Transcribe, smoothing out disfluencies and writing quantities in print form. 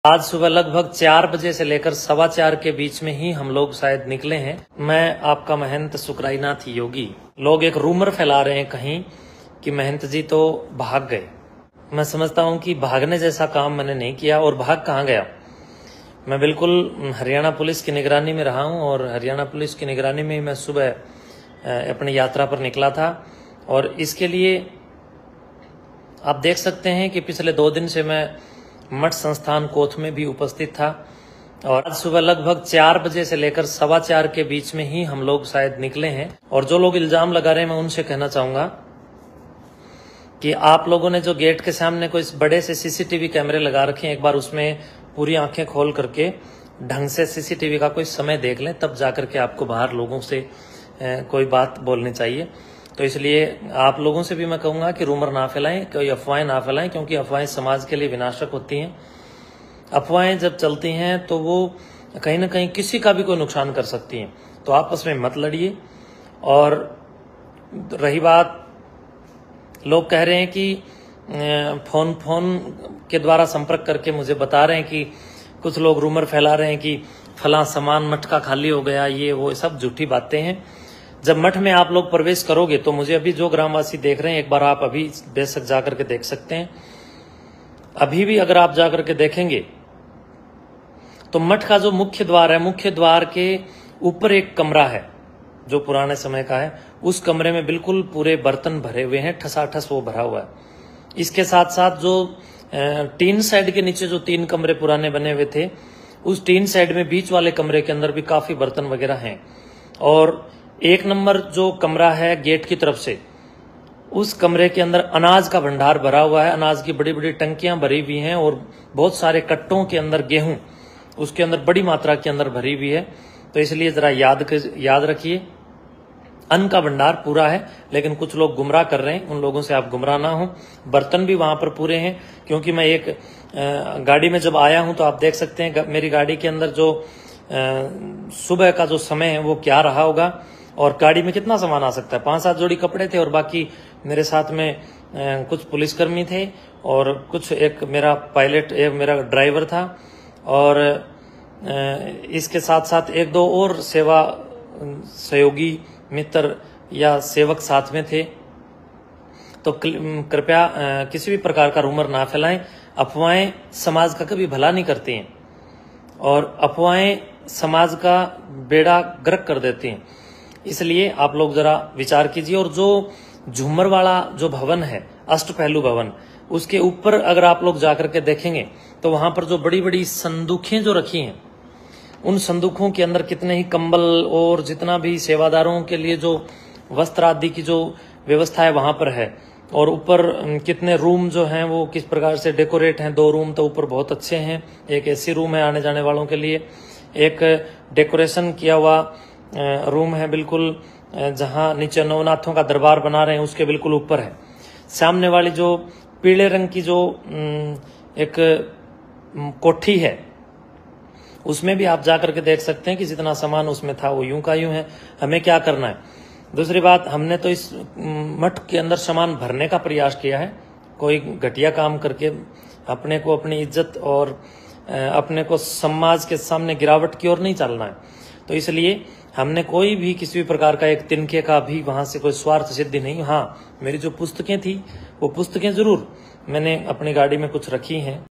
आज सुबह लगभग 4 बजे से लेकर 4:15 के बीच में ही हम लोग शायद निकले हैं। मैं आपका महंत सुकराईनाथ योगी। लोग एक रूमर फैला रहे हैं कहीं कि महंत जी तो भाग गए। मैं समझता हूं कि भागने जैसा काम मैंने नहीं किया। और भाग कहाँ गया? मैं बिल्कुल हरियाणा पुलिस की निगरानी में रहा हूं और हरियाणा पुलिस की निगरानी में मैं सुबह अपनी यात्रा पर निकला था। और इसके लिए आप देख सकते हैं कि पिछले 2 दिन से मैं मठ संस्थान कोथ में भी उपस्थित था। और आज सुबह लगभग 4 बजे से लेकर 4:15 के बीच में ही हम लोग शायद निकले हैं। और जो लोग इल्जाम लगा रहे हैं, मैं उनसे कहना चाहूंगा कि आप लोगों ने जो गेट के सामने कोई बड़े से सीसीटीवी कैमरे लगा रखे हैं, एक बार उसमें पूरी आंखें खोल करके ढंग से सीसीटीवी का कोई समय देख लें, तब जाकर के आपको बाहर लोगों से कोई बात बोलनी चाहिए। तो इसलिए आप लोगों से भी मैं कहूंगा कि रूमर ना फैलाएं, कोई अफवाहें ना फैलाएं, क्योंकि अफवाहें समाज के लिए विनाशक होती हैं। अफवाहें जब चलती हैं तो वो कहीं ना कहीं किसी का भी कोई नुकसान कर सकती हैं। तो आपस में मत लड़िए। और रही बात, लोग कह रहे हैं कि फोन के द्वारा संपर्क करके मुझे बता रहे हैं कि कुछ लोग रूमर फैला रहे हैं कि फलां सामान मठ का खाली हो गया, ये वो सब झूठी बातें हैं। जब मठ में आप लोग प्रवेश करोगे तो मुझे अभी जो ग्रामवासी देख रहे हैं, एक बार आप अभी बेशक जाकर के देख सकते हैं। अभी भी अगर आप जाकर के देखेंगे तो मठ का जो मुख्य द्वार है, मुख्य द्वार के ऊपर एक कमरा है जो पुराने समय का है। उस कमरे में बिल्कुल पूरे बर्तन भरे हुए हैं, ठसाठस वो भरा हुआ है। इसके साथ साथ जो टीन साइड के नीचे जो 3 कमरे पुराने बने हुए थे, उस टीन साइड में बीच वाले कमरे के अंदर भी काफी बर्तन वगैरह हैं। और 1 नंबर जो कमरा है गेट की तरफ से, उस कमरे के अंदर अनाज का भंडार भरा हुआ है। अनाज की बड़ी बड़ी टंकियां भरी हुई हैं और बहुत सारे कट्टों के अंदर गेहूं उसके अंदर बड़ी मात्रा के अंदर भरी हुई है। तो इसलिए जरा याद रखिए, अन्न का भंडार पूरा है, लेकिन कुछ लोग गुमराह कर रहे हैं, उन लोगों से आप गुमराह ना हो। बर्तन भी वहां पर पूरे हैं, क्योंकि मैं एक गाड़ी में जब आया हूं तो आप देख सकते हैं मेरी गाड़ी के अंदर जो सुबह का जो समय है वो क्या रहा होगा। और गाड़ी में कितना सामान आ सकता है? 5-7 जोड़ी कपड़े थे और बाकी मेरे साथ में कुछ पुलिसकर्मी थे और कुछ एक मेरा पायलट, एक मेरा ड्राइवर था और इसके साथ साथ 1-2 और सेवा सहयोगी मित्र या सेवक साथ में थे। तो कृपया किसी भी प्रकार का रूमर ना फैलाएं। अफवाहें समाज का कभी भला नहीं करती हैं और अफवाहें समाज का बेड़ा गर्क कर देती हैं। इसलिए आप लोग जरा विचार कीजिए। और जो झूमर वाला जो भवन है, अष्टपहलू भवन, उसके ऊपर अगर आप लोग जाकर के देखेंगे तो वहां पर जो बड़ी बड़ी संदूखें जो रखी हैं, उन संदूकों के अंदर कितने ही कंबल और जितना भी सेवादारों के लिए जो वस्त्र आदि की जो व्यवस्था है वहां पर है। और ऊपर कितने रूम जो हैं वो किस प्रकार से डेकोरेट हैं। 2 रूम तो ऊपर बहुत अच्छे हैं। एक एसी रूम है आने जाने वालों के लिए, एक डेकोरेशन किया हुआ रूम है बिल्कुल, जहां नीचे नवनाथों का दरबार बना रहे हैं उसके बिल्कुल ऊपर है। सामने वाली जो पीले रंग की जो एक कोठी है, उसमें भी आप जाकर के देख सकते हैं कि जितना सामान उसमें था वो यूं का यूं है। हमें क्या करना है? दूसरी बात, हमने तो इस मठ के अंदर सामान भरने का प्रयास किया है। कोई घटिया काम करके अपने को, अपनी इज्जत और अपने को समाज के सामने गिरावट की ओर नहीं चलना है। तो इसलिए हमने कोई भी किसी भी प्रकार का एक तिनके का भी वहां से कोई स्वार्थ सिद्धि नहीं। हाँ, मेरी जो पुस्तकें थी वो पुस्तकें जरूर मैंने अपनी गाड़ी में कुछ रखी हैं।